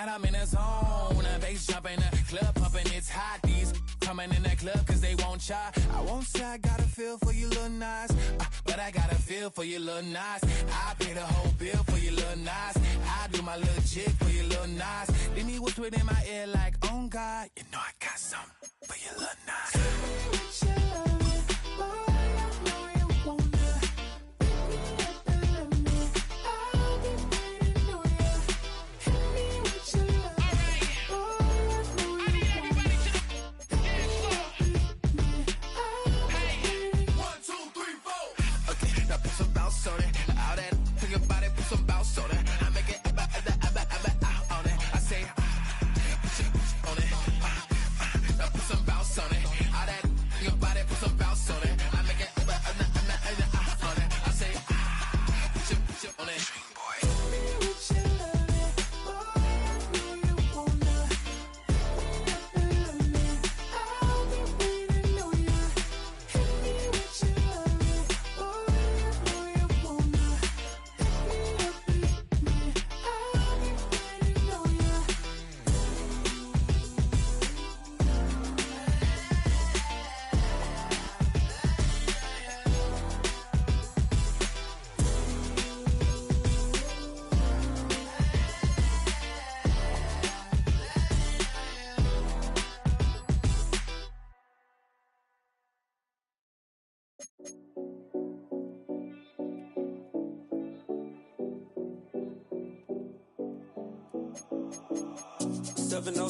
I'm in a zone. Bass jumping, club pumping, it's hot. These coming in the club cause they won't try. I won't say I got a feel for you little nice, but I got a feel for you little nice. I pay the whole bill for you little nice. I do my little jig for you little nice. Then he whisper in my ear like, oh God, you know I got something for you little nice.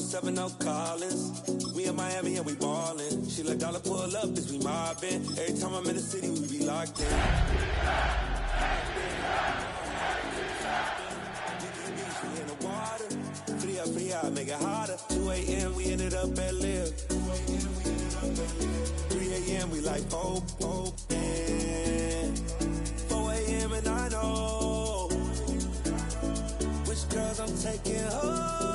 Seven Collins. We in Miami and we ballin'. She let dollar pull up as we mobbin'. Every time I'm in the city, we be locked in. We in the water. Free out, make it hotter. 2 a.m. we ended up at Live. 3 a.m. we like oh, and 4 a.m. and I know which girls I'm taking home.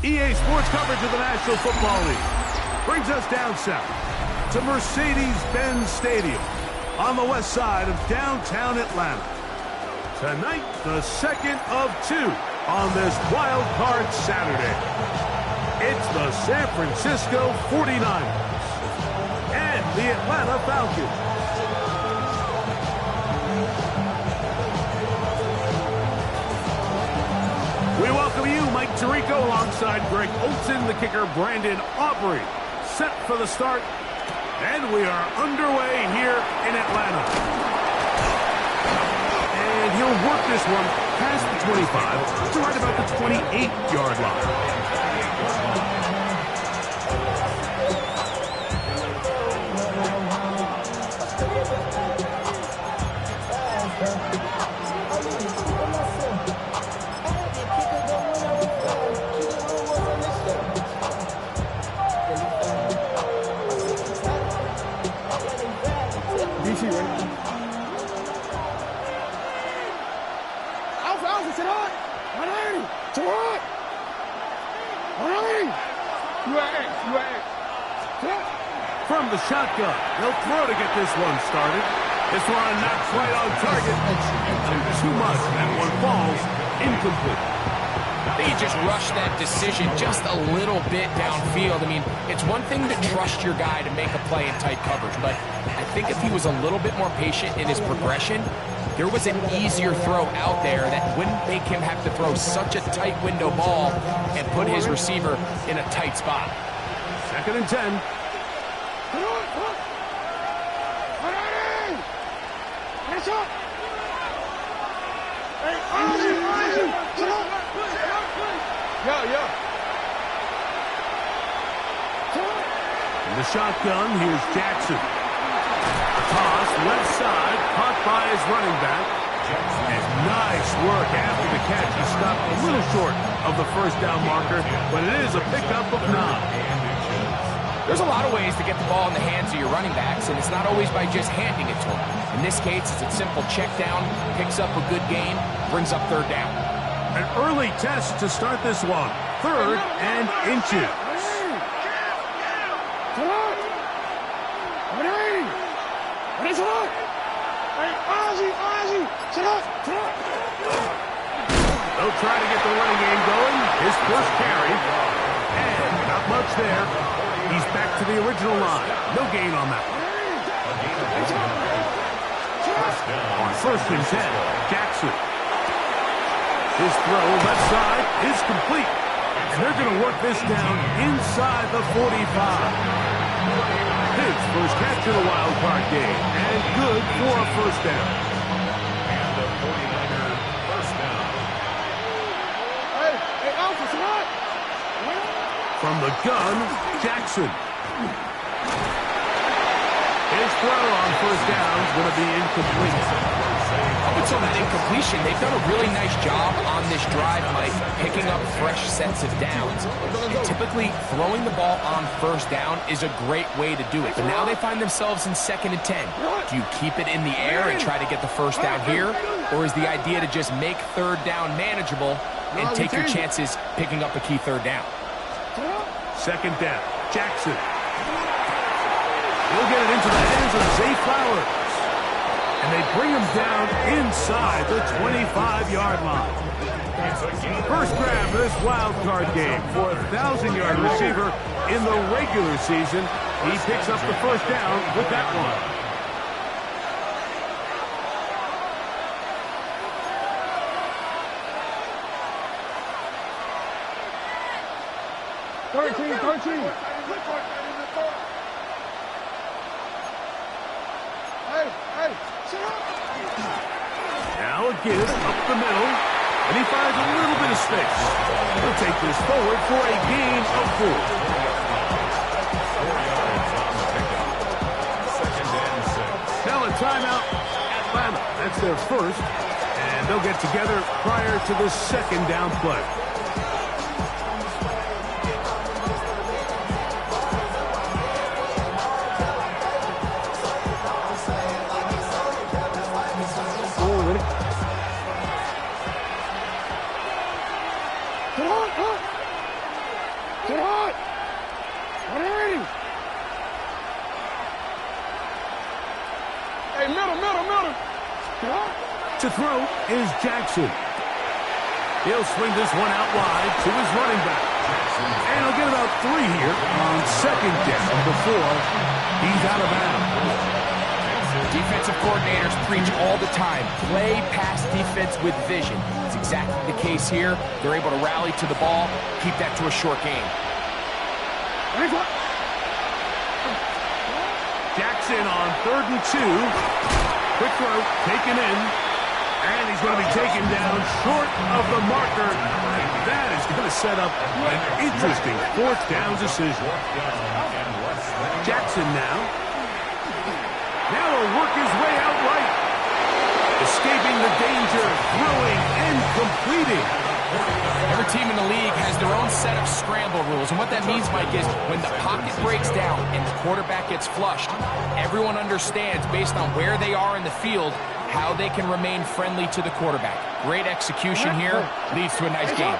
EA Sports coverage of the National Football League brings us down south to Mercedes-Benz Stadium on the west side of downtown Atlanta. Tonight, the second of two on this Wild Card Saturday. It's the San Francisco 49ers and the Atlanta Falcons. We welcome you, Mike Tirico, alongside Greg Olson, the kicker, Brandon Aubrey, set for the start, and we are underway here in Atlanta. And he'll work this one past the 25 to right about the 28-yard line. From the shotgun, he'll throw to get this one started. This one not quite on target. Too much. That one falls incomplete. They just rushed that decision just a little bit downfield. I mean, it's one thing to trust your guy to make a play in tight coverage, but I think if he was a little bit more patient in his progression, there was an easier throw out there that wouldn't make him have to throw such a tight window ball and put his receiver in a tight spot. 2nd and 10. And the shotgun. Here's Jackson. Toss left side, caught by his running back. And nice work after the catch. He stopped a little short of the first down marker, but it is a pickup of 9. There's a lot of ways to get the ball in the hands of your running backs, and it's not always by just handing it to them. In this case, it's a simple check down, picks up a good gain, brings up 3rd down. An early test to start this one. 3rd and inches. They'll try to get the running game going. His first carry. And not much there. He's back to the original line. No gain on that one. On 1st and 10, Jackson. His throw left side is complete. And they're going to work this down inside the 45. His first catch of the wild card game. And good for a 1st down. And the 49er first down. Hey, Alpha, what? From the gun, Jackson. His throw on 1st down is going to be incomplete. Up until that incompletion, they've done a really nice job on this drive, Mike, picking up fresh sets of downs. And typically, throwing the ball on 1st down is a great way to do it. But now they find themselves in 2nd and 10. Do you keep it in the air and try to get the 1st down here? Or is the idea to just make 3rd down manageable and take your chances picking up a key 3rd down? 2nd down, Jackson. He'll get it into the hands of Zay Flowers. And they bring him down inside the 25-yard line. First grab of this wild card game for a 1,000-yard receiver in the regular season. He picks up the 1st down with that one. Now a give up the middle, and he finds a little bit of space. He'll take this forward for a gain of 4. Now a timeout, Atlanta. That's their first, and they'll get together prior to the 2nd down play. To throw is Jackson. He'll swing this one out wide to his running back. And he'll get about 3 here on 2nd down before he's out of bounds. Defensive coordinators preach all the time, play pass defense with vision. It's exactly the case here. They're able to rally to the ball, keep that to a short game. Jackson on 3rd and 2. Quick throw, taken in. And he's going to be taken down short of the marker. And that is going to set up an interesting 4th down decision. Jackson now. Now will work his way out right. Escaping the danger, throwing and completing. Every team in the league has their own set of scramble rules. And what that means, Mike, is when the pocket breaks down and the quarterback gets flushed, everyone understands, based on where they are in the field, how they can remain friendly to the quarterback. Great execution here, leads to a nice game.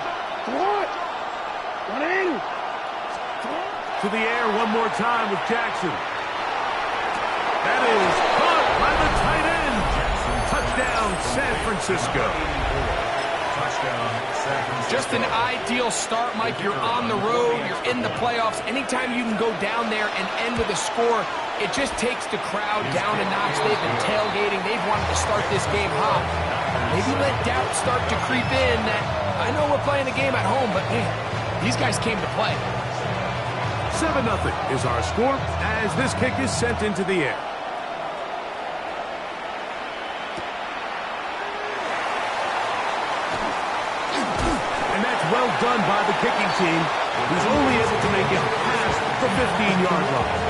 To the air one more time with Jackson. That is caught by the tight end. Touchdown, San Francisco. Just an ideal start, Mike. You're on the road, you're in the playoffs. Anytime you can go down there and end with a score, it just takes the crowd down a notch. They've been tailgating. They've wanted to start this game hot. Maybe let doubt start to creep in that, I know we're playing a game at home, but man, these guys came to play. 7-0 is our score as this kick is sent into the air. And that's well done by the kicking team, who's only able to make it past the 15-yard line.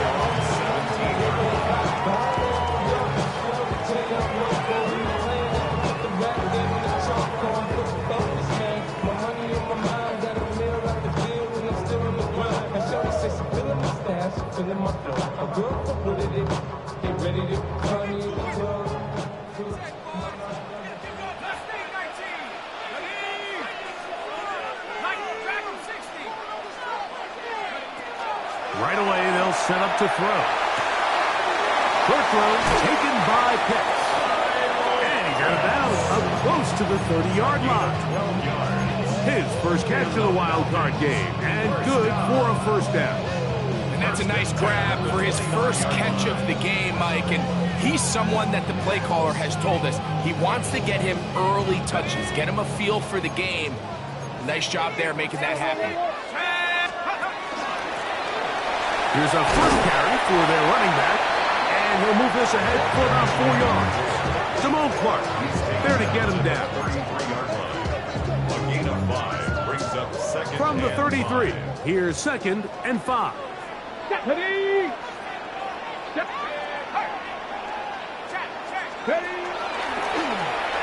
Right away, they'll set up to throw. Short throw taken by Pitts. And he's out of bounds up close to the 30-yard line. His first catch of the wild card game, and good for a first down. And that's a nice grab for his first catch of the game, Mike. And he's someone that the play caller has told us he wants to get him early touches, get him a feel for the game. Nice job there making that happen. Here's a first carry for their running back, and he'll move this ahead for about 4 yards. Simone Clark, there to get him down. From the 33, here's 2nd and 5.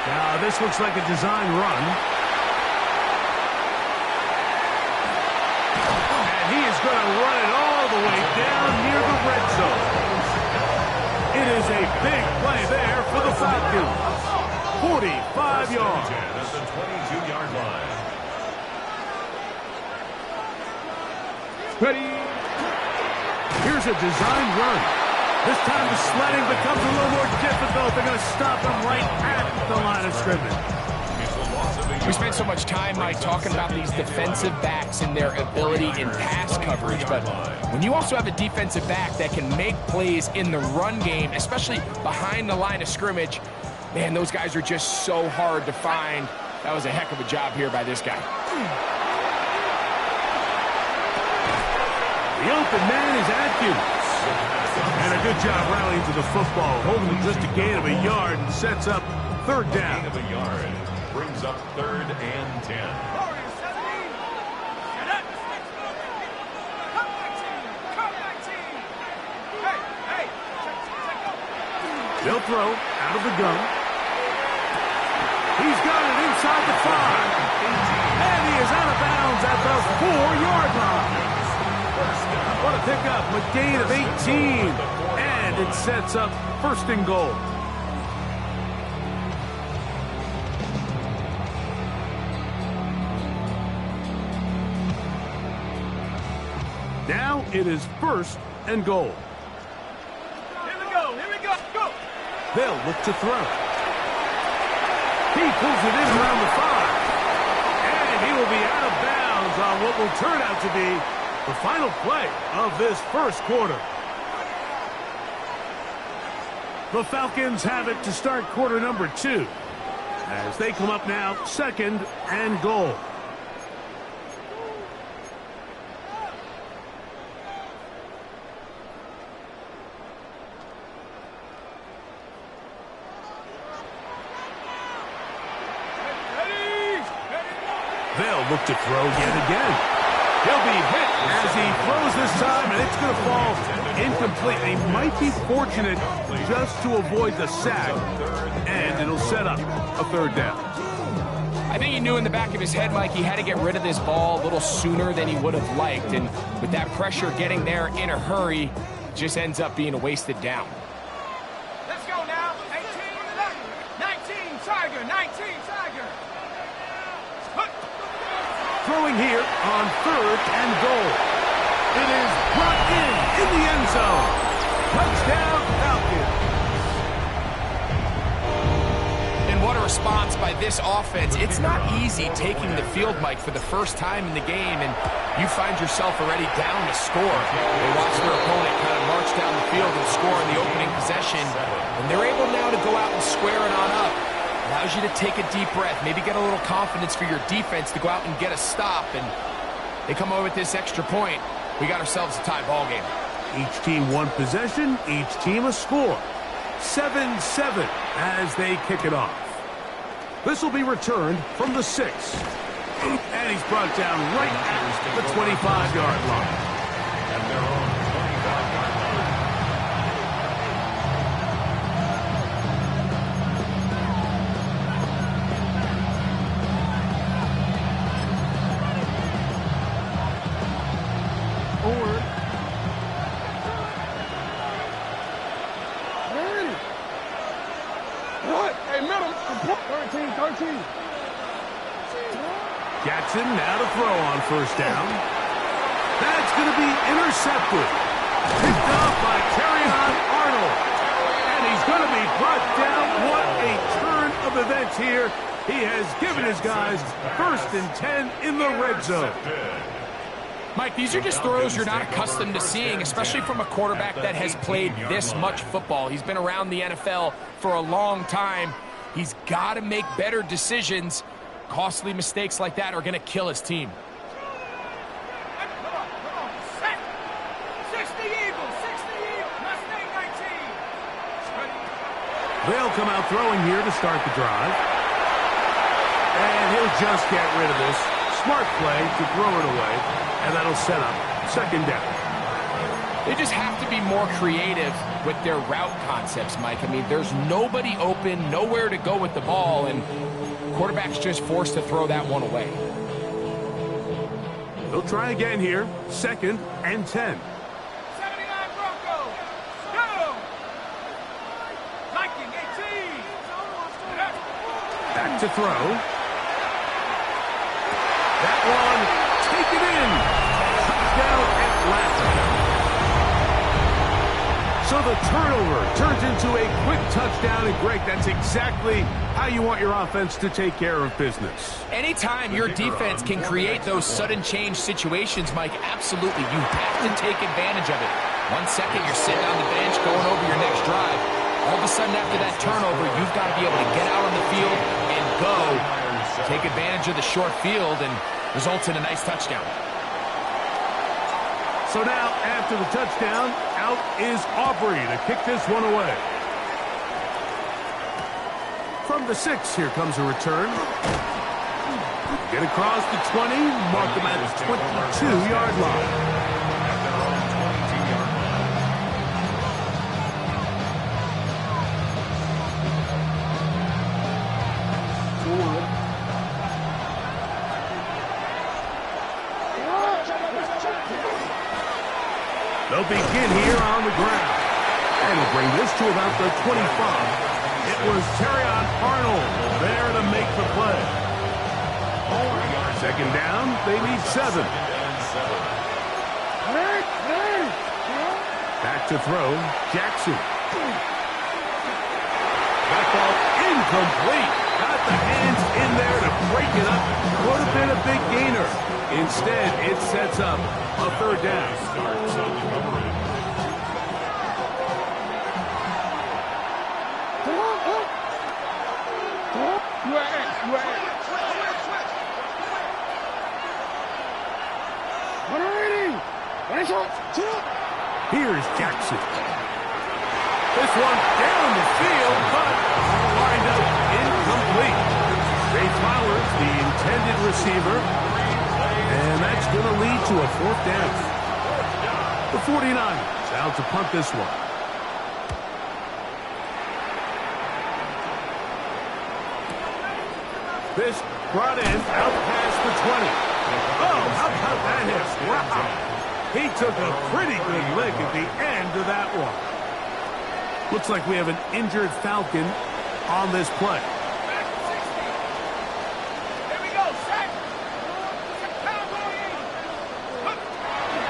Now, this looks like a design run. And he is going to run it all the way down near the red zone. It is a big play there for the Falcons. 45 yards. At the 22-yard line. Here's a design run. This time the sledding becomes a little more difficult. They're going to stop him right at the line of scrimmage. We spent so much time, Mike, talking about these defensive backs and their ability in pass coverage, but when you also have a defensive back that can make plays in the run game, especially behind the line of scrimmage, man, those guys are just so hard to find. That was a heck of a job here by this guy. The open man is Atkins. And a good job rallying to the football, holding him just a gain of a yard and sets up 3rd down. Gain of a yard brings up 3rd and 10. They'll throw out of the gun. He's got it inside the 5. And he is out of bounds at the 4-yard line. What a pickup, a gain of 18. And it sets up 1st and goal. Now it is 1st and goal. Here we go, go! They'll look to throw. He pulls it in around the 5. And he will be out of bounds on what will turn out to be the final play of this first quarter. The Falcons have it to start quarter number 2 as they come up now 2nd and goal. They'll look to throw yet again. He'll be hit as he throws this time, and it's going to fall incomplete. They might be fortunate just to avoid the sack, and it'll set up a 3rd down. I think he knew in the back of his head, Mike, he had to get rid of this ball a little sooner than he would have liked, and with that pressure getting there in a hurry, it just ends up being a wasted down. Let's go now. 19, Tiger, 19, Tiger. Throwing here on 3rd and goal. It is brought in the end zone. Touchdown, Falcons. And what a response by this offense. It's not easy taking the field, Mike, for the first time in the game, and you find yourself already down to score. They watch their opponent kind of march down the field and score in the opening possession, and they're able now to go out and square it on up. Allows you to take a deep breath, maybe get a little confidence for your defense to go out and get a stop, and they come over with this extra point. We got ourselves a tie ball game. Each team one possession, each team a score. 7-7 as they kick it off. This will be returned from the 6. And he's brought down right at the 25-yard line. at their own 25-yard line. Forward. Hey, middle. 13. Jackson now to throw on first down. That's going to be intercepted. Picked off by Terrion Arnold. And he's going to be brought down. What a turn of events here. He has given his guys 1st and 10 in the red zone. Mike, these are just throws you're not accustomed to seeing, especially from a quarterback that has played this much football. He's been around the NFL for a long time. He's got to make better decisions. Costly mistakes like that are going to kill his team. Come on. Set. 60 Eagles. Mustang 19. They'll come out throwing here to start the drive. And he'll just get rid of this. Smart play to throw it away. And that'll set up 2nd down. They just have to be more creative with their route concepts, Mike. I mean, there's nobody open, nowhere to go with the ball, and quarterback's just forced to throw that one away. They'll try again here. 2nd and 10. 79 Broncos. Go. Viking 18. Back to throw. That one, take it in. Touchdown Atlanta. So the turnover turns into a quick touchdown, and Greg, that's exactly how you want your offense to take care of business. Anytime your defense can create those sudden change situations, Mike, absolutely, you have to take advantage of it. 1 second, you're sitting on the bench going over your next drive. All of a sudden, after that turnover, you've got to be able to get out on the field and go. Take advantage of the short field and results in a nice touchdown. So now, after the touchdown, out is Aubrey to kick this one away. From the 6, here comes a return. Get across the 20, mark them at the 22-yard line. At their own 22-yard line. They'll begin here on the ground. And will bring this to about the 25. It was Terrion Arnold there to make the play. 2nd down, they need 7. Back to throw, Jackson. That ball incomplete. Got the hands in there to break it up. Would have been a big gainer. Instead, it sets up a 3rd down. Here's Jackson. This one down the field, but lined up incomplete. Zay Flowers, the intended receiver, and that's going to lead to a 4th down. The 49ers out to punt this one. This brought in out past the 20. Oh, how about that hit? Wow. He took a pretty good lick at the end of that one. Looks like we have an injured Falcon on this play. Here we go, set.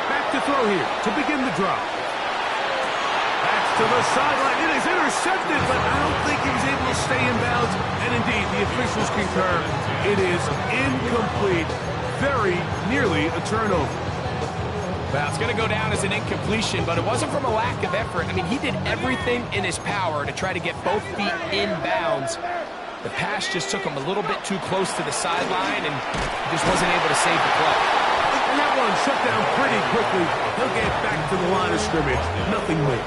Back to throw here to begin the drive. That's to the sideline. It is intercepted, but I don't think he was able to stay in bounds. And indeed, the officials concur. It is incomplete. Very nearly a turnover. Well, it's going to go down as an incompletion, but it wasn't from a lack of effort. I mean, he did everything in his power to try to get both feet in bounds. The pass just took him a little bit too close to the sideline, and he just wasn't able to save the play. And that one shut down pretty quickly. He'll get back to the line of scrimmage. Nothing more.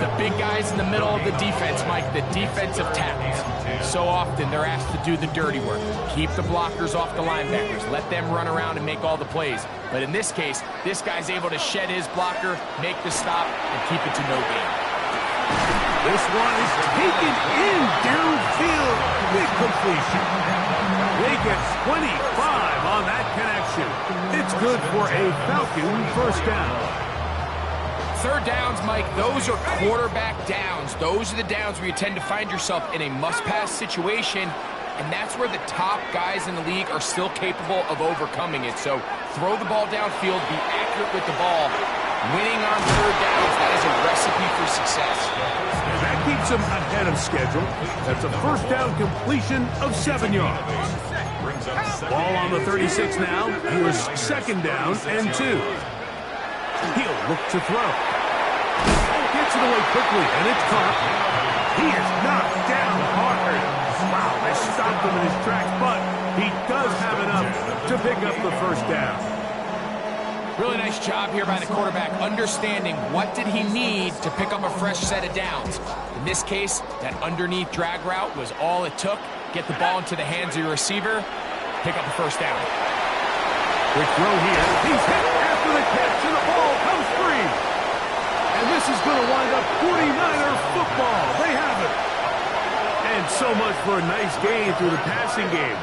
The big guys in the middle of the defense, Mike, the defensive tackles. So often they're asked to do the dirty work. Keep the blockers off the linebackers. Let them run around and make all the plays. But in this case, this guy's able to shed his blocker, make the stop, and keep it to no gain. This one is taken in downfield. Big completion. They get 25 on that connection. It's good for a Falcon first down. Third downs, Mike, those are quarterback downs. Those are the downs where you tend to find yourself in a must-pass situation, and that's where the top guys in the league are still capable of overcoming it. So throw the ball downfield, be accurate with the ball. Winning on third downs, that is a recipe for success. And that keeps them ahead of schedule. That's a first down completion of 7 yards. Ball on the 36 now. Here's second down and 2. He'll look to throw. Gets it away quickly, and it's caught. He is knocked down hard. Wow, they stopped him in his tracks, but he does have enough to pick up the first down. Really nice job here by the quarterback, understanding what did he need to pick up a fresh set of downs. In this case, that underneath drag route was all it took. Get the ball into the hands of your receiver, pick up the first down. Quick throw here. He's hit after the catch, and the ball comes free. And this is going to wind up 49er football. They have it. And so much for a nice gain through the passing game.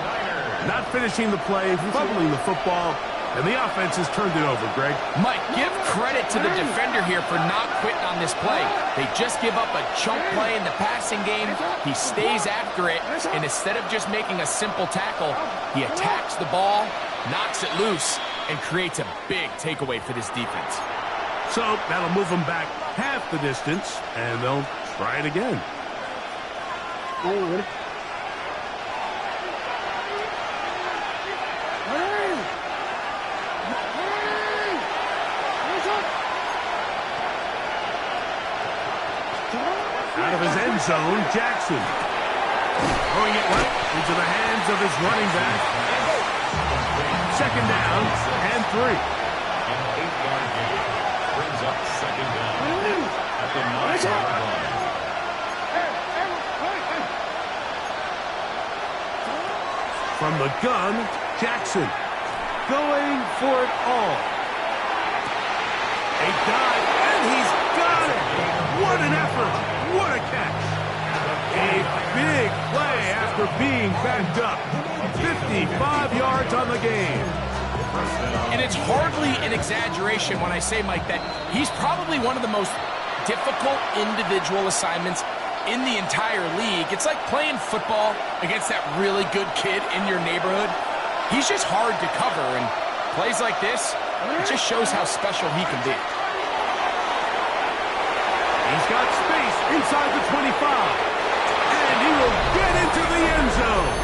Not finishing the play, fumbling the football, and the offense has turned it over, Greg. Mike, give credit to the defender here for not quitting on this play. They just give up a chunk play in the passing game. He stays after it, and instead of just making a simple tackle, he attacks the ball, knocks it loose, and creates a big takeaway for this defense. So that'll move them back half the distance, and they'll try it again. Out of his end zone, Jackson. Throwing it right into the hands of his running back. Second down and 3. An 8-yard gain brings up second down at the 9-yard line. From the gun, Jackson going for it all. A dive, and he's got it. What an effort. What a catch. A big play after being backed up. 55 yards on the game. And it's hardly an exaggeration when I say, Mike, that he's probably one of the most difficult individual assignments in the entire league. It's like playing football against that really good kid in your neighborhood. He's just hard to cover, and plays like this, it just shows how special he can be. He's got space inside the 25. And he will get into the end zone.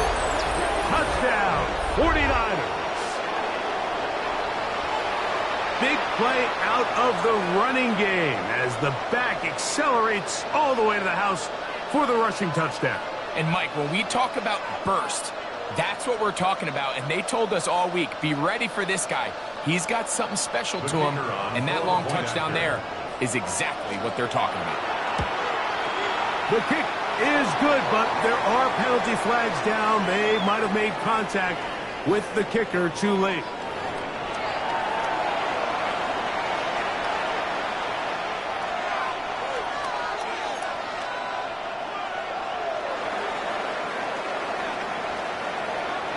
Touchdown, 49ers. Big play out of the running game as the back accelerates all the way to the house for the rushing touchdown. And Mike, when we talk about burst, that's what we're talking about. And they told us all week, be ready for this guy. He's got something special to him, and that long touchdown there is exactly what they're talking about. The kick is good, but there are penalty flags down. They might have made contact with the kicker too late.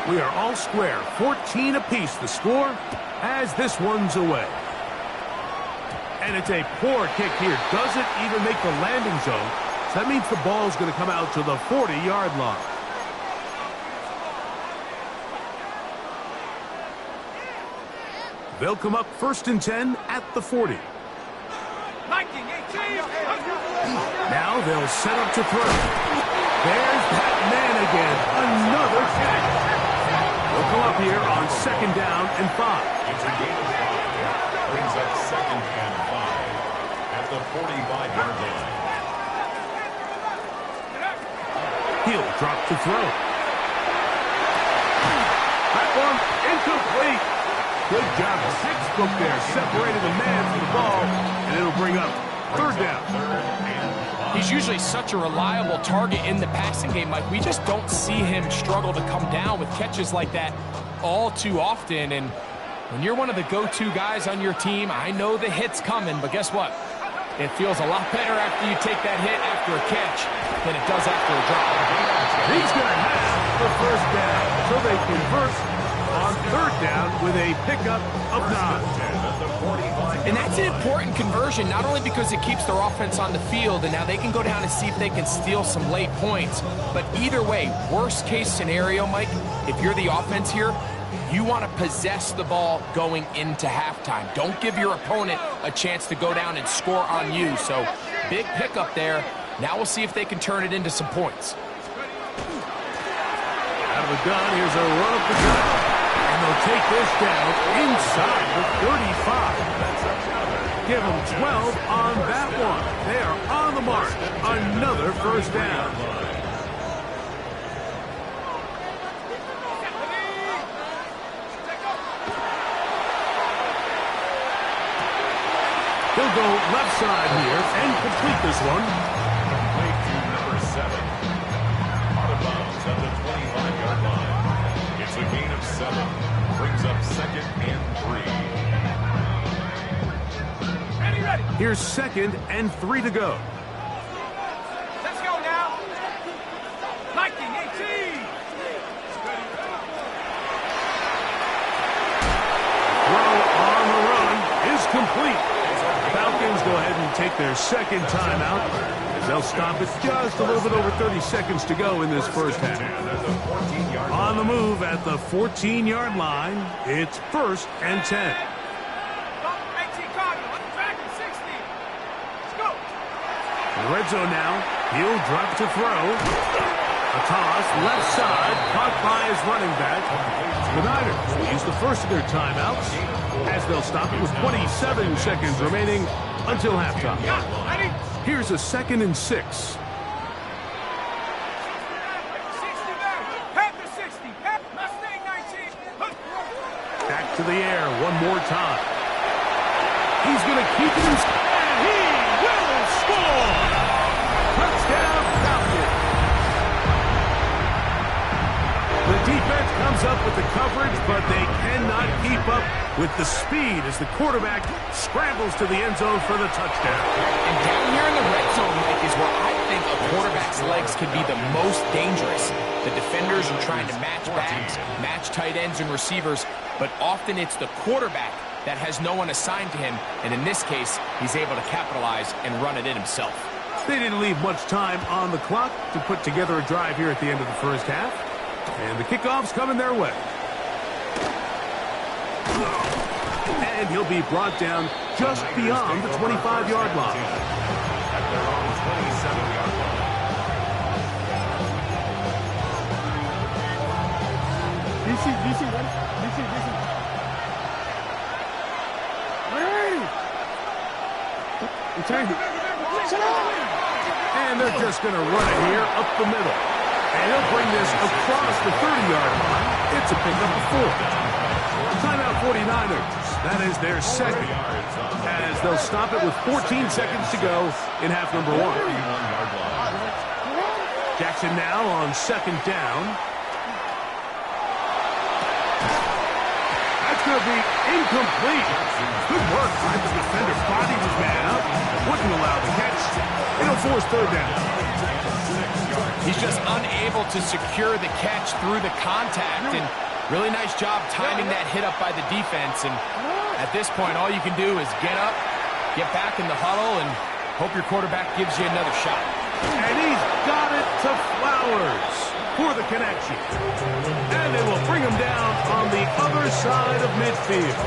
We are all square, 14 apiece the score as this one's away. And it's a poor kick here. Doesn't even make the landing zone. So that means the ball's going to come out to the 40-yard line. They'll come up 1st and 10 at the 40. Now they'll set up to throw. There's that man again. Another catch. They'll come up here on 2nd down and 5. It's a gain of 5. Brings up 2nd and 5 at the 45-yard line. He'll drop to throw. That one incomplete. Good job. 6 book there. Separated the man from the ball, and it'll bring up third down. He's usually such a reliable target in the passing game, Mike. We just don't see him struggle to come down with catches like that all too often. And when you're one of the go-to guys on your team, I know the hit's coming, but guess what? It feels a lot better after you take that hit after a catch than it does after a drop. He's going to have the first down, so they convert on third down with a pickup of 9. And that's an important conversion, not only because it keeps their offense on the field, and now they can go down and see if they can steal some late points. But either way, worst case scenario, Mike, if you're the offense here, you want to possess the ball going into halftime. Don't give your opponent a chance to go down and score on you. So big pickup there. Now we'll see if they can turn it into some points. Out of the gun, here's a run up the gut. And they'll take this down inside the 35. Give them 12 on that one. They are on the mark. Another first down. He'll go left side here and complete this one. Complete to number 7. Out of bounds at the 25-yard line. It's a gain of 7. Brings up 2nd and 3. Ready. Here's 2nd and 3 to go. Let's go now. Lightning 18. Throw on the run is complete. Falcons go ahead and take their second timeout as they'll stop it just a little bit over 30 seconds to go in this first half. On the move at the 14-yard line, it's 1st and 10. 18 Cardinal. Back at 60. Let's go. Red zone now. He'll drop to throw. A toss, left side, caught by his running back. The Niners will use the first of their timeouts as they'll stop it with 27 seconds remaining until halftime. Ready? Here's a 2nd and 6. 60 back. Panther 60. Mustang 19. Back to the air one more time. He's going to keep it in. And he will score! Touchdown, Falcons! The defense comes up with the coverage, but they cannot keep up with the speed as the quarterback scrambles to the end zone for the touchdown. And down here in the red zone, Mike, is where I think a quarterback's legs can be the most dangerous. The defenders are trying to match backs, match tight ends and receivers, but often it's the quarterback that has no one assigned to him, and in this case, he's able to capitalize and run it in himself. They didn't leave much time on the clock to put together a drive here at the end of the first half, and the kickoff's coming their way. And he'll be brought down just beyond the 25-yard line. At their own 27-yard line. DC, ready? DC. Ready! Shut up! And they're just going to run it here up the middle. And he'll bring this across the 30-yard line. It's a pickup of 4. Timeout 49ers. That is their second. As they'll stop it with 14 seconds to go in half number 1. Jackson now on 2nd down. That's going to be incomplete. Good work by the defender. Body was man up. Wouldn't allow the catch. It'll force 3rd down. He's just unable to secure the catch through the contact, and really nice job timing that hit up by the defense. And at this point, all you can do is get up, get back in the huddle, and hope your quarterback gives you another shot. And he's got it to Flowers for the connection. And they will bring him down on the other side of midfield.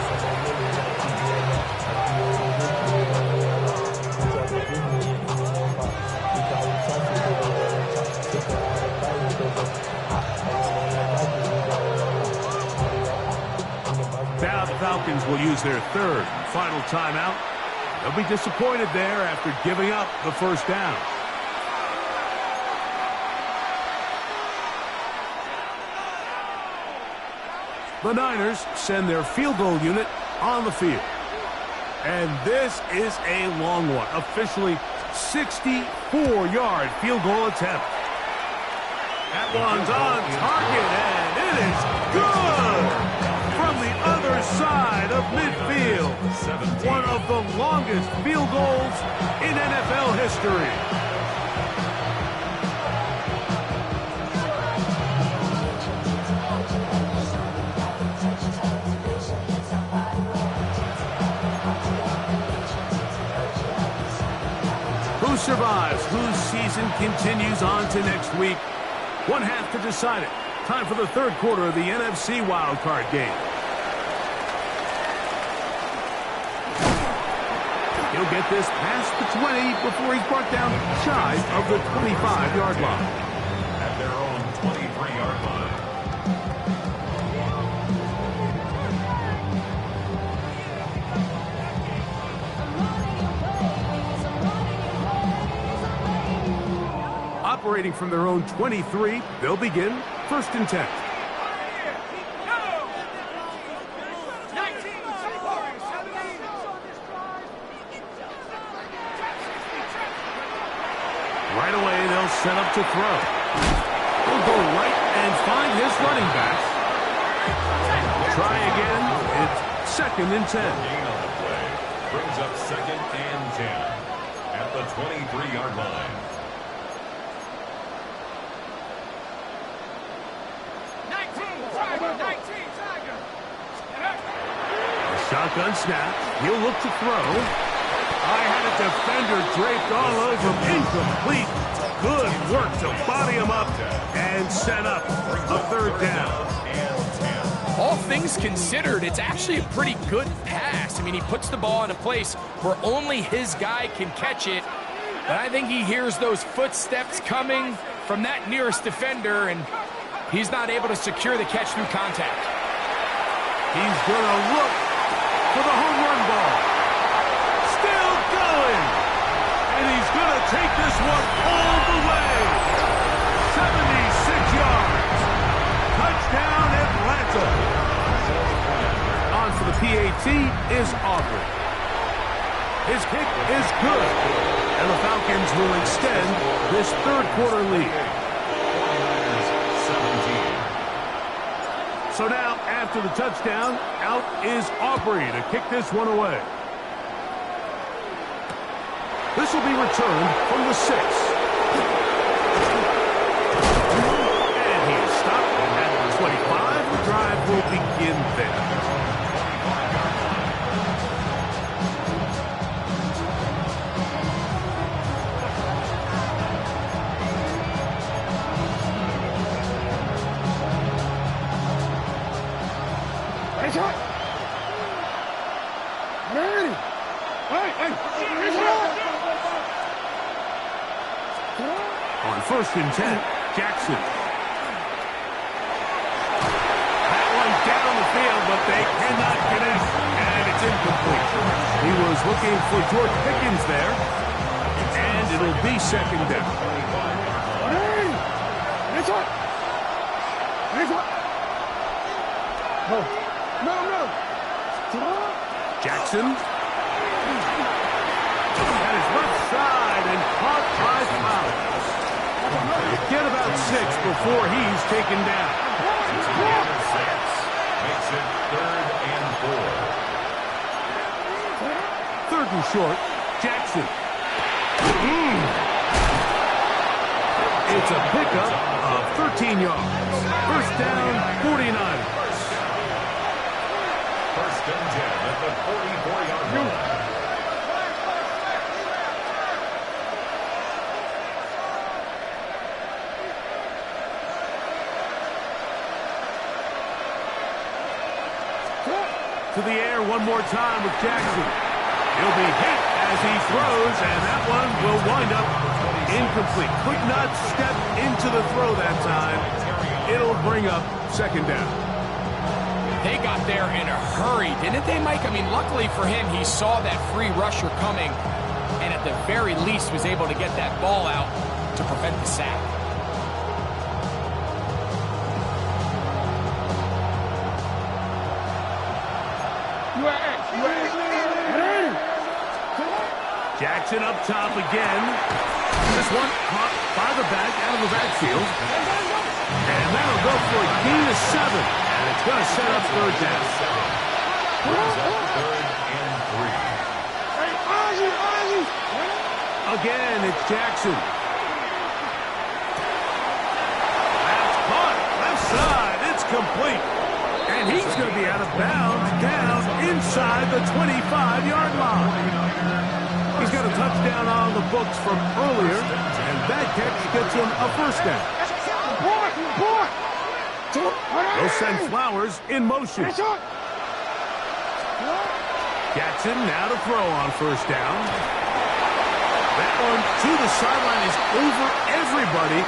Now the Falcons will use their 3rd and final timeout. They'll be disappointed there after giving up the first down. The Niners send their field goal unit on the field. And this is a long one. Officially 64-yard field goal attempt. That one's on target, and it is good from the other side of midfield. One of the longest field goals in NFL history. Who survives? Whose season continues on to next week? One half to decide it. Time for the third quarter of the NFC Wildcard game. He'll get this past the 20 before he's brought down shy of the 25-yard line. At their own 23-yard line. Operating from their own 23, they'll begin first and 10. Right away, they'll set up to throw. He'll go right and find his running back. Try again. It's second and 10. Gain on the play brings up second and 10 at the 23-yard line. Shotgun snap. He'll look to throw. I had a defender draped all over him. Incomplete. Good work to body him up and set up a third down. All things considered, it's actually a pretty good pass. I mean, he puts the ball in a place where only his guy can catch it. But I think he hears those footsteps coming from that nearest defender, and he's not able to secure the catch through contact. He's going to look for the home run ball. Still going. And he's going to take this one all the way. 76 yards. Touchdown, Atlanta. On for the PAT is Aubrey. His kick is good. And the Falcons will extend this third quarter lead. So now, after the touchdown, out is Aubrey to kick this one away. This will be returned from the 6. And he is stopped at the 25. The drive will begin there. On first and 10, Jackson. That one down the field, but they cannot get it, and it's incomplete. He was looking for George Pickens there, and it'll be second down. Jackson. At his left side and caught by Falcons. Get about 6 before he's taken down. Makes it third and 4. Third and short, Jackson. It's a pickup of 13 yards. First down, 49ers. First and 10 at the 44-yard line. To the air one more time with Jackson. He'll be hit as he throws, and that one will wind up incomplete. Could not step into the throw that time. It'll bring up second down. They got there in a hurry, didn't they, Mike? I mean, luckily for him, he saw that free rusher coming, and at the very least was able to get that ball out to prevent the sack. Jackson up top again. This one caught by the back out of the backfield. And that'll go for a gain of 7. And it's going to set up third down. Brings up third and 3. Again, it's Jackson. That's caught. Left side. It's complete. And he's going to be out of bounds down inside the 25-yard line. He's got a touchdown on the books from earlier, and that catch gets him a first down. They'll send Flowers in motion. Jackson now to throw on first down. That one to the sideline is over everybody,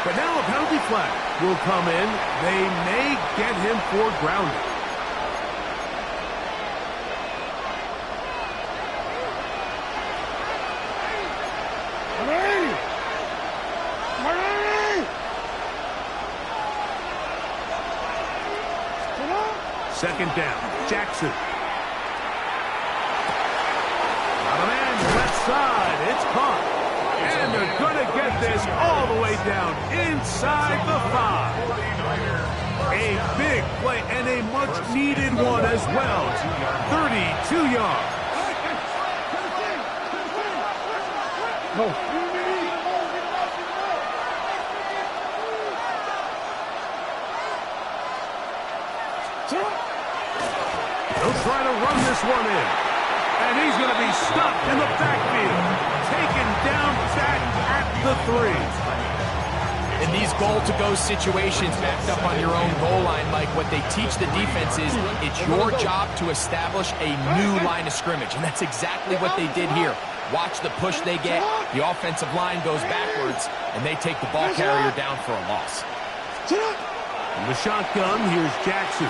but now a penalty flag will come in. They may get him for grounding. Second down, Jackson. Got a man left side. It's caught. And they're going to get this all the way down inside the 5. A big play and a much-needed one as well. 32 yards. He'll try to run this one in. And he's going to be stopped in the backfield. Taken down back at the 3. In these goal-to-go situations backed up on your own goal line, Mike, what they teach the defense is it's your job to establish a new line of scrimmage. And that's exactly what they did here. Watch the push they get. The offensive line goes backwards, and they take the ball carrier down for a loss. In the shotgun, here's Jackson.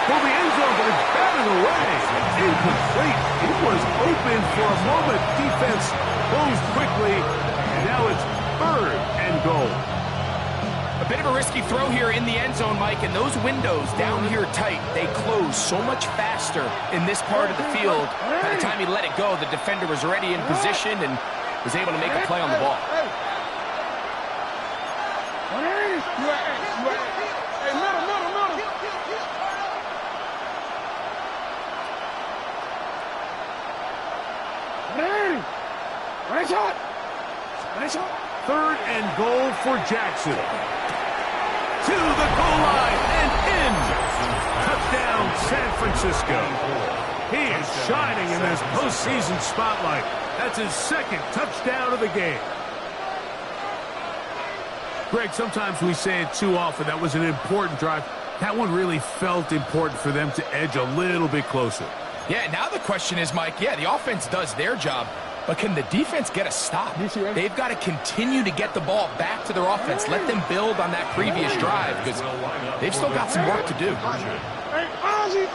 For the end zone, but it's batted away. Incomplete. It was open for a moment. Defense closed quickly, and now it's third and goal. A bit of a risky throw here in the end zone, Mike, and those windows down here tight, they close so much faster in this part of the field. By the time he let it go, the defender was already in position and was able to make a play on the ball. Third and goal for Jackson. To the goal line and in. Touchdown, San Francisco. He is shining in this postseason spotlight. That's his second touchdown of the game. Greg, sometimes we say it too often. That was an important drive. That one really felt important for them to edge a little bit closer. Yeah, now the question is, Mike, yeah, the offense does their job, but can the defense get a stop? They've got to continue to get the ball back to their offense. Let them build on that previous drive because they've still got some work to do. Hey, Ozzy,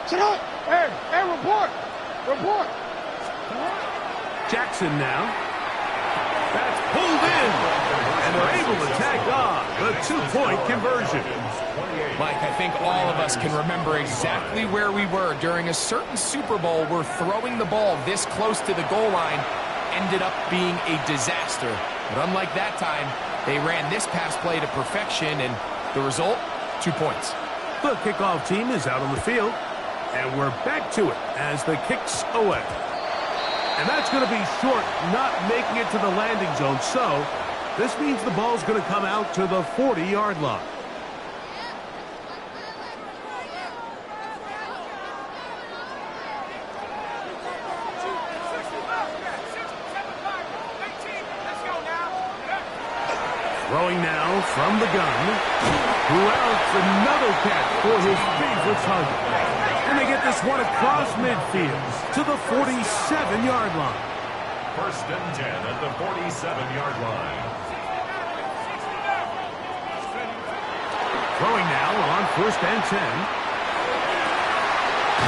sit up. Hey, report. Jackson now. That's pulled in. And they're able to tack on the 2-point conversion. Mike, I think all of us can remember exactly where we were during a certain Super Bowl where throwing the ball this close to the goal line ended up being a disaster. But unlike that time, they ran this pass play to perfection, and the result, 2 points. The kickoff team is out on the field, and we're back to it as the kick's away. And that's going to be short, not making it to the landing zone. So this means the ball's going to come out to the 40-yard line. Throwing now from the gun. Routs another catch for his favorite target. And they get this one across midfield to the 47-yard line. First and 10 at the 47-yard line. Throwing now on first and 10.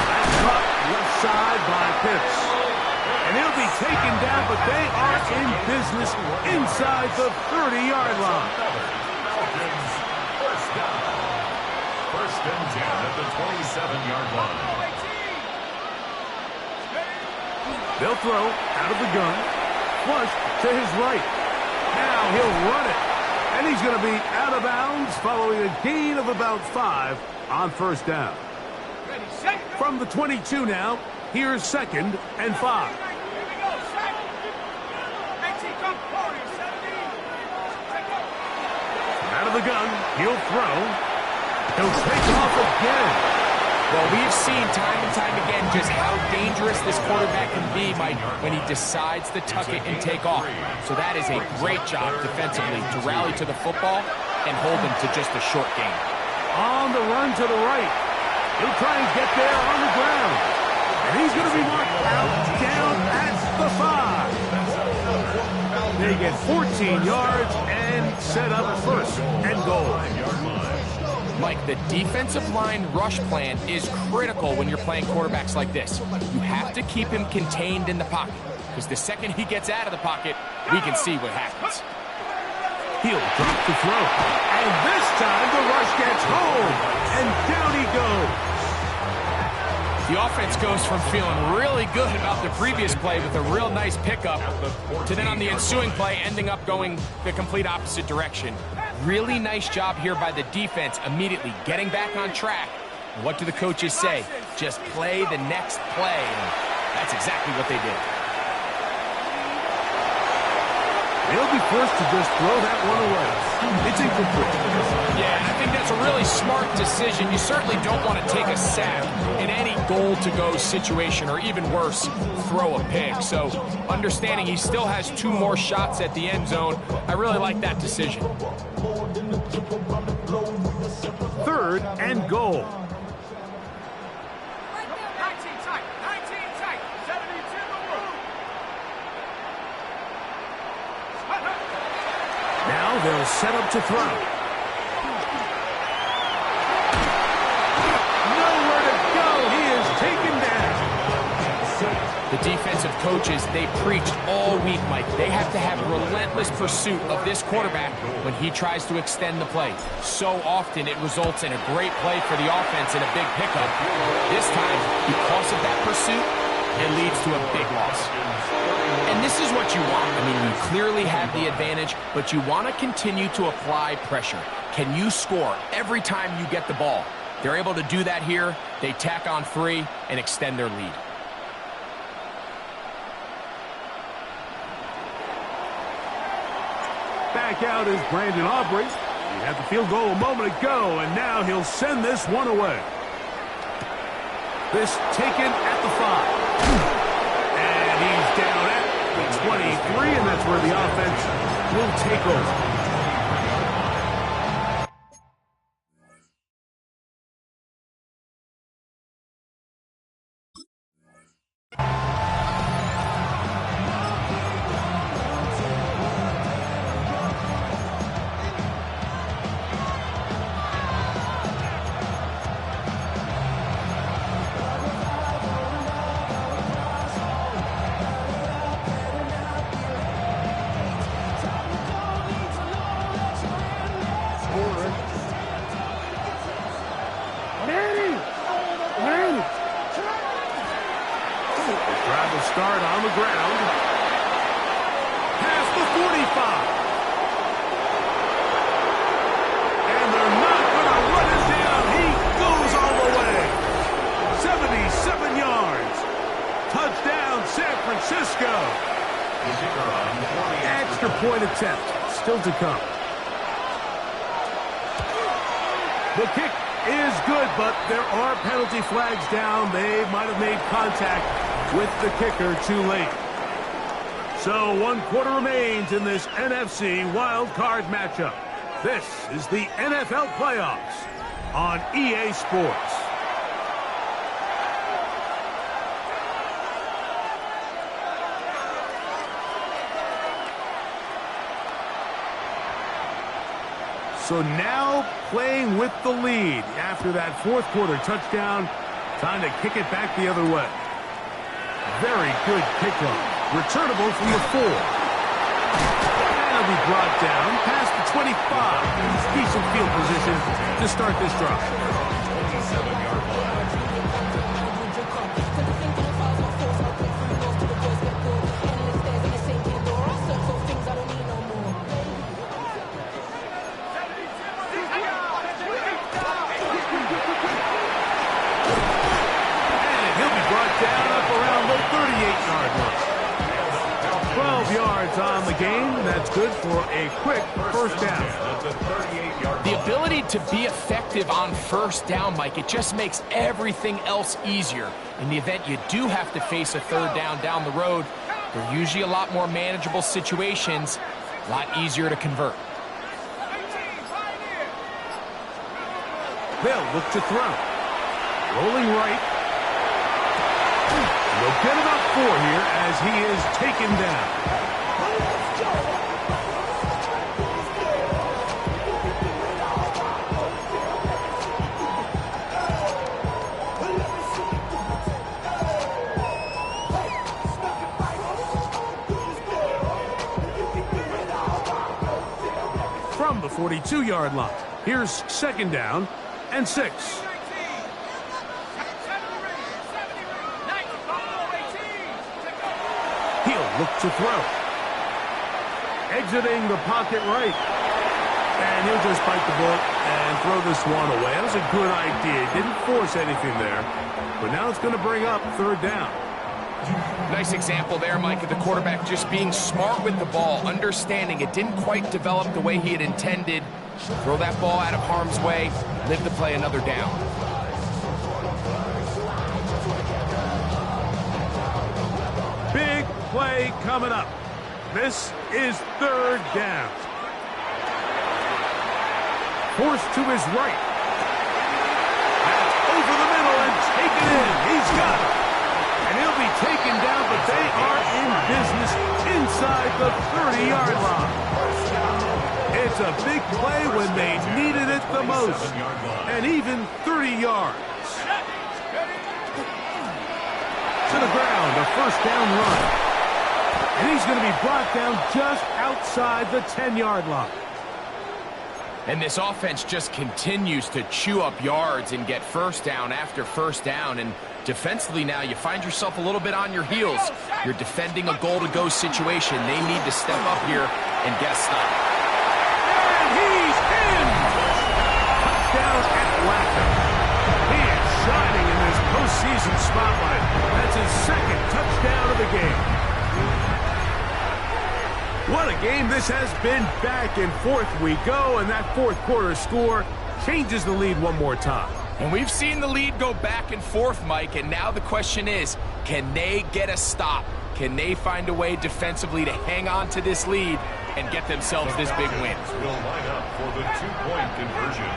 That's caught left side by Pitts. And he'll be taken down, but they are in business inside the 30-yard line. Falcons, first down. First and 10 at the 27-yard line. They'll throw out of the gun. Flush to his right. Now he'll run it. And he's going to be out of bounds following a gain of about 5 on first down. From the 22 now, here's 2nd and 5. Out of the gun, he'll throw. He'll take off again. Well, we've seen time and time again just how dangerous this quarterback can be, Mike, when he decides to tuck it and take off. So that is a great job defensively to rally to the football and hold him to just a short gain. On the run to the right. He'll try and get there on the ground. And he's going to be marked out down at the 5. They get 14 yards and set up 1st and goal. Mike, the defensive line rush plan is critical when you're playing quarterbacks like this. You have to keep him contained in the pocket, because the second he gets out of the pocket, we can see what happens. He'll drop the throw. And this time the rush gets home. And down he goes. The offense goes from feeling really good about the previous play with a real nice pickup to then on the ensuing play ending up going the complete opposite direction. Really nice job here by the defense immediately getting back on track. What do the coaches say? Just play the next play. And that's exactly what they did. He'll be forced to just throw that one away. It's incomplete. Yeah, I think that's a really smart decision. You certainly don't want to take a sack in any goal-to-go situation, or even worse, throw a pick. So understanding he still has 2 more shots at the end zone, I really like that decision. 3rd and goal. Now they'll set up to throw. Nowhere to go. He is taken down. The defensive coaches, they preached all week, Mike. They have to have relentless pursuit of this quarterback when he tries to extend the play. So often it results in a great play for the offense and a big pickup. This time, because of that pursuit, it leads to a big loss. And this is what you want. I mean, you clearly have the advantage, but you want to continue to apply pressure. Can you score every time you get the ball? They're able to do that here. They tack on 3 and extend their lead. Back out is Brandon Aubrey. He had the field goal a moment ago, and now he'll send this one away. This taken at the 5. And he's down at the 23, and that's where the offense will take over. Start on the ground. Past the 45. And they're not going to run it down. He goes all the way. 77 yards. Touchdown, San Francisco. Extra point attempt. Still to come. The kick is good, but there are penalty flags down. They might have made contact with the kicker too late. So 1 quarter remains in this NFC Wildcard matchup. This is the NFL playoffs on EA Sports. So now playing with the lead after that 4th quarter touchdown. Time to kick it back the other way. Very good kickoff. Returnable from the 4. That'll be brought down past the 25. Decent field position to start this drive. 27-yard line. 8-yard line. 12 yards on the game. That's good for a quick first down. The ability to be effective on first down, Mike, it just makes everything else easier. In the event you do have to face a third down the road, they're usually a lot more manageable situations, a lot easier to convert. They'll look to throw. Rolling right. They'll get about 4 here as he is taken down. From the 42-yard line, here's second down and 6. Look to throw. Exiting the pocket right. And he'll just bite the bullet and throw this one away. That was a good idea. He didn't force anything there. But now it's going to bring up third down. Nice example there, Mike, of the quarterback just being smart with the ball, understanding it didn't quite develop the way he had intended. Throw that ball out of harm's way, live to play another down. Big play coming up. This is third down. Forced to his right. That's over the middle and taken in. He's got it. And he'll be taken down, but they are in business inside the 30-yard line. It's a big play when they needed it the most. And even 30 yards. To the ground, a first down run. And he's going to be brought down just outside the 10-yard line. And this offense just continues to chew up yards and get first down after first down. And defensively now, you find yourself a little bit on your heels. You're defending a goal-to-go situation. They need to step up here and get a stop. And he's in! Touchdown Atlanta. He is shining in this postseason spotlight. That's his second touchdown of the game. What a game this has been. Back and forth we go, and that fourth quarter score changes the lead one more time. And we've seen the lead go back and forth, Mike, and now the question is, can they get a stop? Can they find a way defensively to hang on to this lead and get themselves this big win? Will line up for the two-point conversion.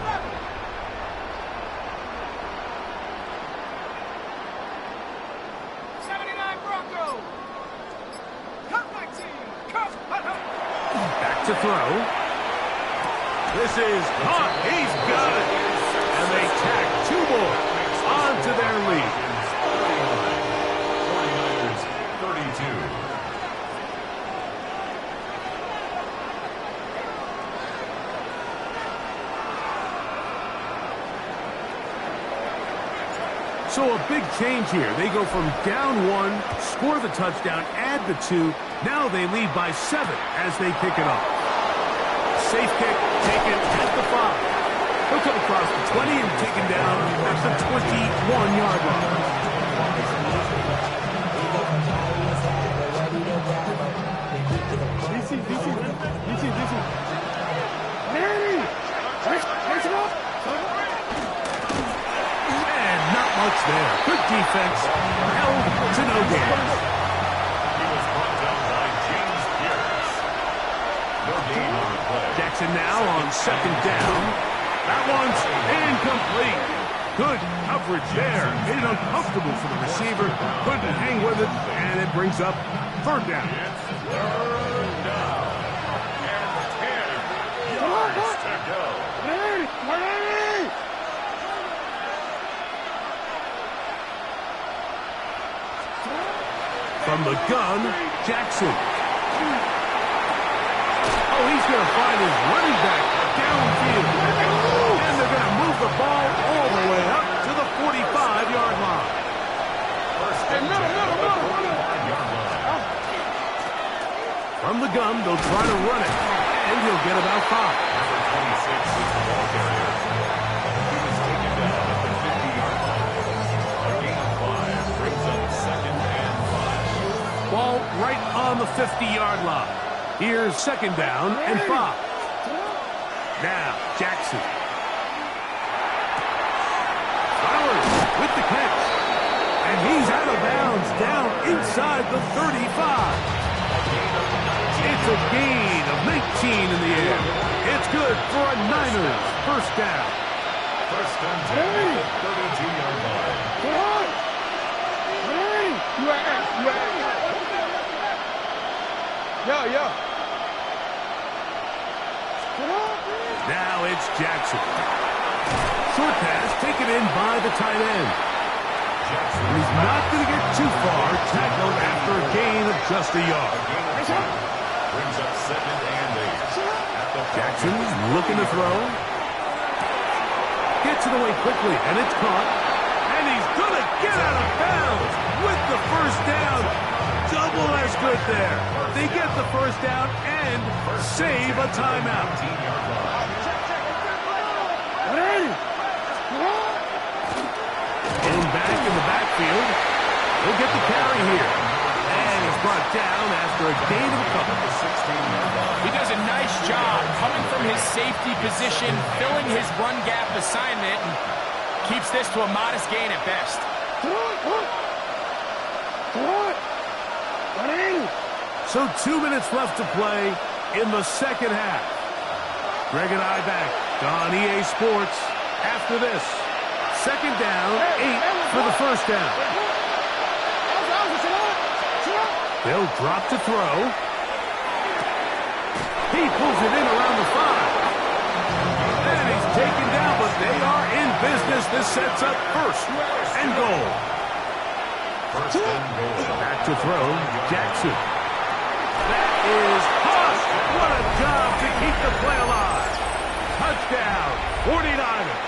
Back to throw. This is caught. He's got it. And they tack 2 more onto their lead. 49ers 32. So a big change here. They go from down 1, score the touchdown, add the 2. Now they lead by 7 as they pick it up. Safe kick taken at the 5. He'll come across the 20 and taken down at the 21-yard line. DC. Manny! Raise him up! And not much there. Good defense. Held to no gain. He was brought down by James Pierce. No gain on the play. Jackson now on second down. That one's incomplete. Good coverage there. Made it uncomfortable for the receiver. Couldn't hang with it, and it brings up third down. It's third down. And 10 yards to go. From the gun, Jackson. Oh, he's going to find his running back downfield. And they're going to move the ball all the way up to the 45-yard line. From the gun, they'll try to run it. And he'll get about 5. Number 26 is the ball carrier. He was taken down at the 50-yard line. A gain of 5 brings up second and 5. on the 50-yard line. Here's 2nd down and 5. Now, Jackson. Flowers with the catch. And he's out of bounds down inside the 35. It's a gain of 19 in the air. It's good for a Niners first down. First and 10 at the 32-yard line. Now it's Jackson. Short pass taken in by the tight end. He's not going to get too far. Tackled after a gain of just a yard. Brings up 2nd and 8. Jackson looking to throw. Gets it away quickly, and it's caught. And he's going to get out of bounds with the first down. Double as good there. They get the first down and save a timeout. And back in the backfield. He'll get the carry here. And he's brought down after a gain of a couple. He does a nice job coming from his safety position, filling his run gap assignment, and keeps this to a modest gain at best. So 2 minutes left to play in the second half. Greg and I back on EA Sports after this. 2nd down, 8 for the first down. They'll drop to throw. He pulls it in around the 5. And he's taken down, but they are in business. This sets up 1st and goal. Back to throw, Jackson. That is caught. What a job to keep the play alive. Touchdown, 49ers.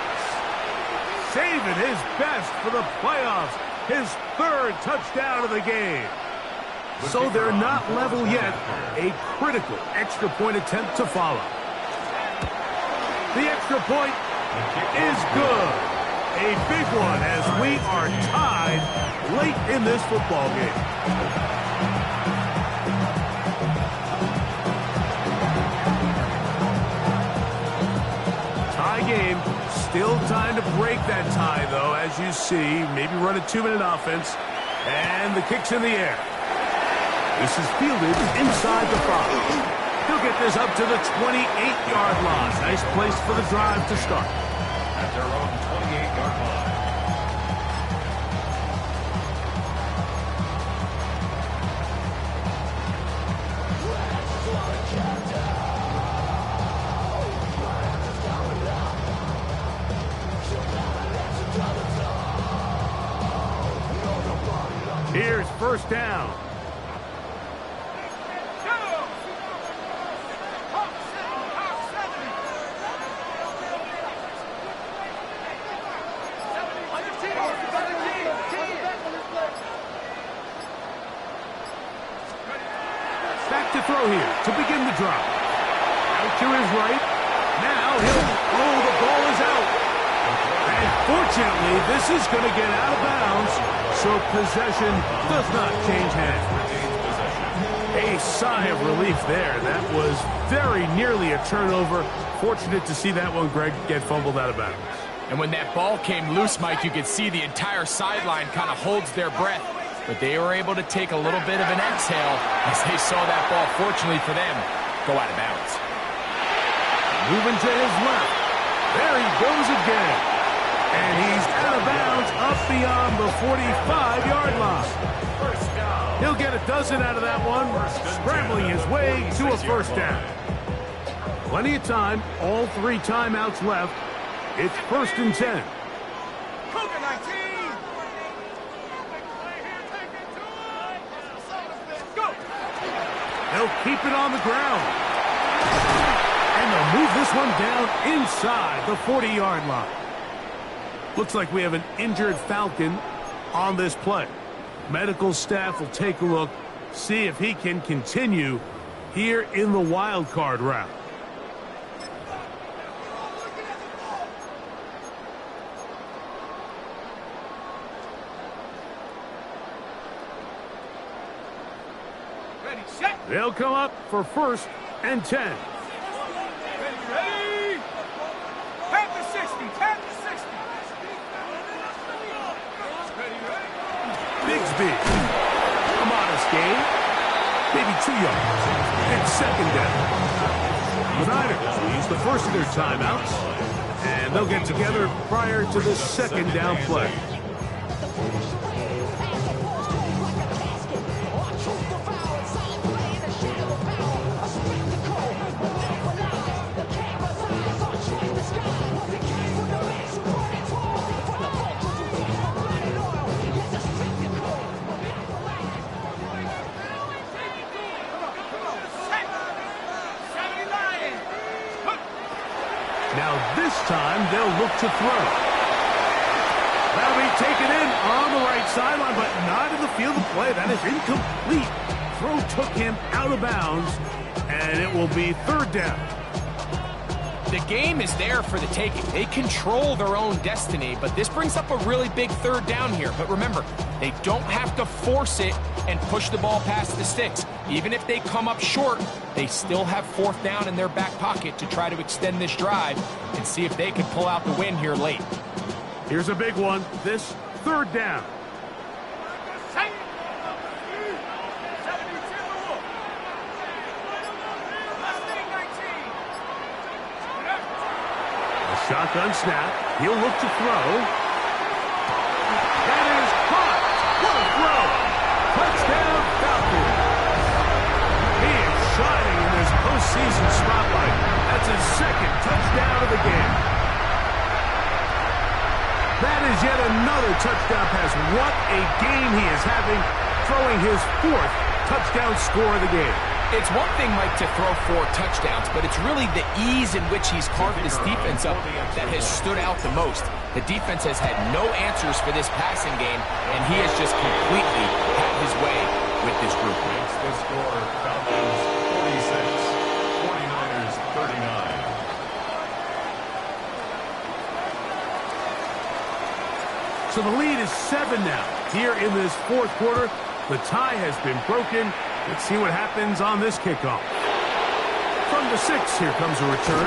Saving his best for the playoffs. His 3rd touchdown of the game. So they're not level yet. A critical extra point attempt to follow. The extra point is good. A big one as we are tied late in this football game. Tie game. Still time to break that tie, though, as you see. Maybe run a 2-minute offense. And the kick's in the air. This is fielded inside the 5. He'll get this up to the 28-yard line. Nice place for the drive to start. At their own 28-yard line. Here's first down. Back to throw here to begin the drive. Out to his right. Now the ball is out. And fortunately, this is going to get out of bounds, so possession does not change hands. A sigh of relief there. That was very nearly a turnover. Fortunate to see that one, Greg, get fumbled out of bounds. And when that ball came loose, Mike, you could see the entire sideline kind of holds their breath. But they were able to take a little bit of an exhale as they saw that ball, fortunately for them, go out of bounds. Moving to his left. There he goes again. And he's out of bounds up beyond the 45-yard line. He'll get a dozen out of that one, scrambling his way to a first down. Plenty of time, all 3 timeouts left. It's 1st and 10. They'll keep it on the ground. And they'll move this one down inside the 40-yard line. Looks like we have an injured Falcon on this play. Medical staff will take a look, see if he can continue here in the wild card round. They'll come up for 1st and 10. Ready? Tap to 60. Tap to 60. Bigsby. A modest gain. Maybe 2 yards. It's 2nd down. The Niners will use the first of their timeouts, and they'll get together prior to the 2nd down play. Now this time they'll look to throw. That'll be taken in on the right sideline, but not in the field of play. That is incomplete. Throw took him out of bounds, and it will be 3rd down. The game is there for the taking. They control their own destiny, but this brings up a really big 3rd down here. But remember, they don't have to force it and push the ball past the sticks. Even if they come up short, they still have 4th down in their back pocket to try to extend this drive and see if they can pull out the win here late. Here's a big one. This 3rd down. Shotgun snap. He'll look to throw. That is caught. What a throw. Touchdown, Falcons. He is shining in this postseason spotlight. That's his 2nd touchdown of the game. That is yet another touchdown pass. What a game he is having, throwing his 4th touchdown score of the game. It's one thing, Mike, to throw 4 touchdowns, but it's really the ease in which he's carved this defense up that has stood out the most. The defense has had no answers for this passing game, and he has just completely had his way with this group. Makes the score Falcons 46, 49ers 39. So the lead is 7 now. Here in this 4th quarter, the tie has been broken. Let's see what happens on this kickoff. From the 6, here comes a return.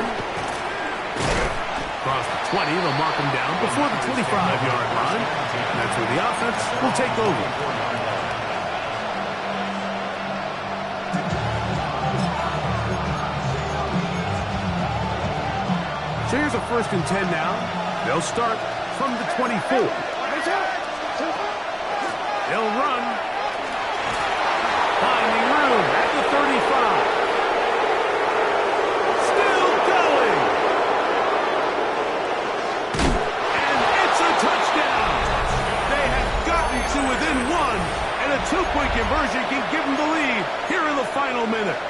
Across the 20, they'll mark him down before the 25-yard line. And that's where the offense will take over. So here's a 1st and 10 now. They'll start from the 24. They'll run. Finding room at the 35. Still going. And it's a touchdown. They have gotten to within 1, and a 2-point conversion can give them the lead here in the final minute.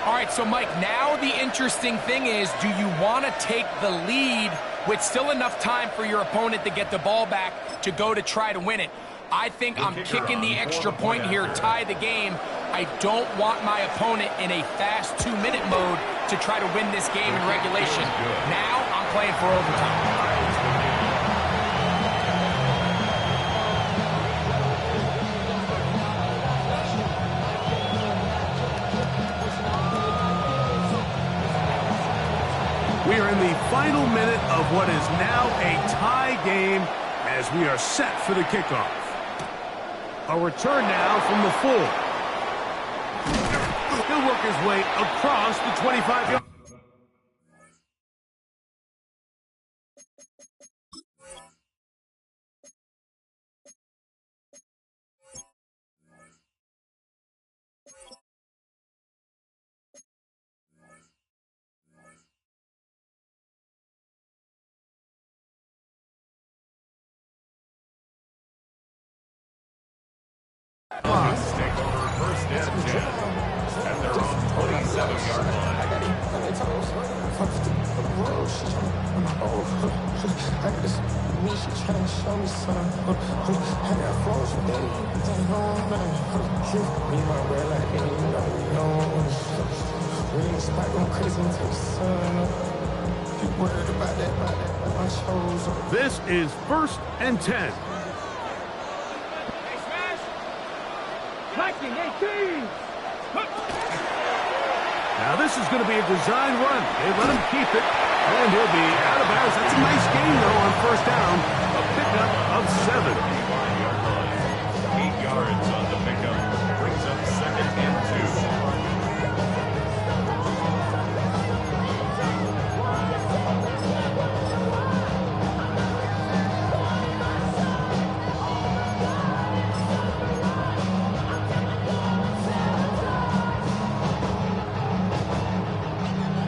All right, so Mike, now the interesting thing is, do you want to take the lead with still enough time for your opponent to get the ball back to go to try to win it? I think I'm kicking the extra point here, tie the game. I don't want my opponent in a fast 2-minute mode to try to win this game in regulation. Now I'm playing for overtime. We are in the final minute of what is now a tie game as we are set for the kickoff. A return now from the 4. He'll work his way across the 25-yard. Take over 1st and 10 at their own 27-yard line. This is 1st and 10. Play Blocking 18. Now this is going to be a design run. They let him keep it, and he'll be out of bounds. That's a nice gain, though, on first down. A pickup of 7. 8 yards on the pickup. Brings up 2nd and 2.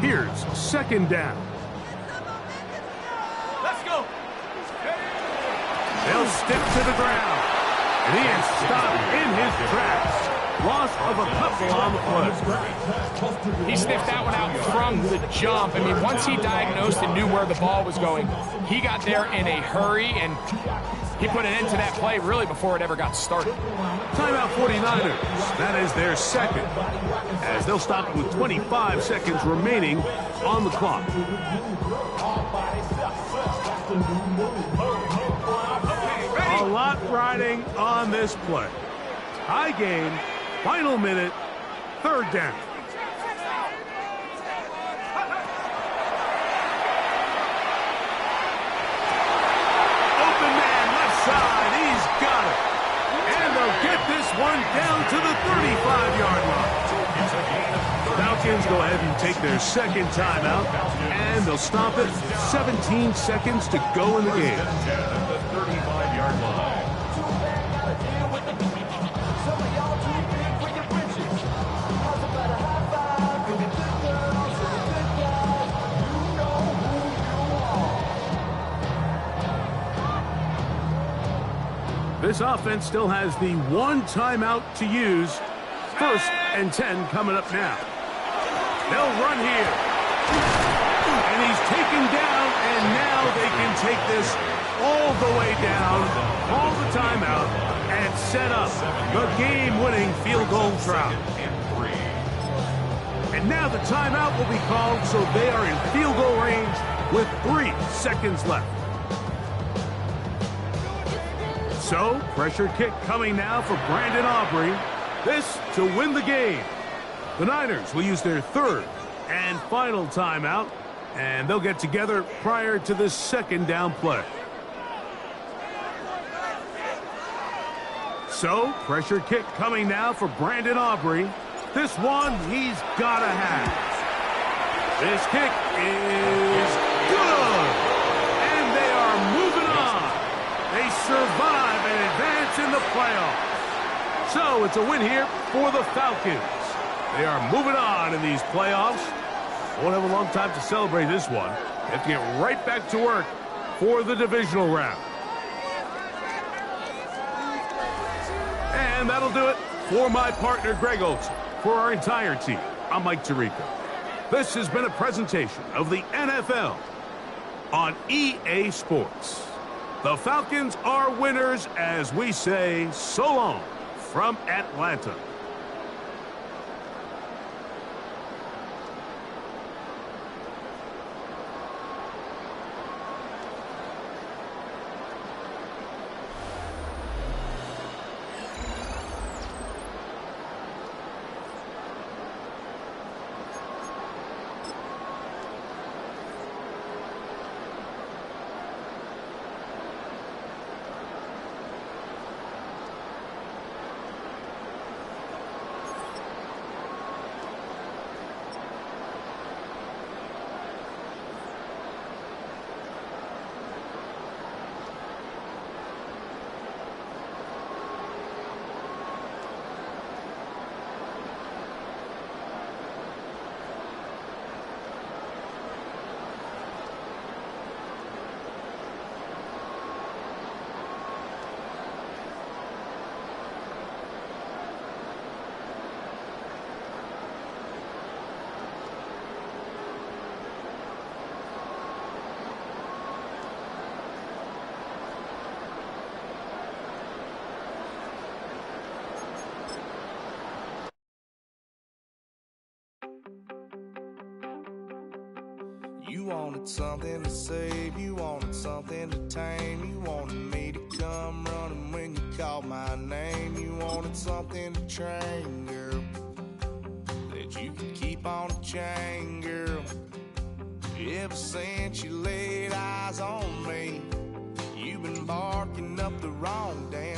Here's 2nd down. Let's go. They'll stick to the ground. And he is stopped in his tracks. Loss of a couple on the play. He sniffed that one out from the jump. I mean, once he diagnosed and knew where the ball was going, he got there in a hurry, and he put an end to that play really before it ever got started. Timeout 49ers. That is their 2nd, as they'll stop with 25 seconds remaining on the clock. A lot riding on this play. High game, final minute, 3rd down. Open man, left side, he's got it. And they'll get this one down to the 35-yard line. Falcons go ahead and take their 2nd timeout, and they'll stop it. 17 seconds to go in the game. The 35-yard line. This offense still has the 1 timeout to use. 1st and 10 coming up now. They'll run here. And he's taken down, and now they can take this all the way down, call the timeout, and set up the game-winning field goal try. And now the timeout will be called, so they are in field goal range with 3 seconds left. So, pressure kick coming now for Brandon Aubrey. This to win the game. The Niners will use their 3rd and final timeout, and they'll get together prior to this 2nd down play. So, pressure kick coming now for Brandon Aubrey. This one he's got to have. This kick is good. And they are moving on. They survive and advance in the playoffs. So it's a win here for the Falcons. They are moving on in these playoffs. Won't have a long time to celebrate this one. They have to get right back to work for the divisional round. And that'll do it for my partner, Greg Olson. For our entire team, I'm Mike Tirico. This has been a presentation of the NFL on EA Sports. The Falcons are winners as we say so long from Atlanta. You wanted something to save, you wanted something to tame, you wanted me to come running when you called my name, you wanted wanted something to train, girl, that you could keep on a chain, girl. Ever since you laid eyes on me, you've been barking up the wrong damn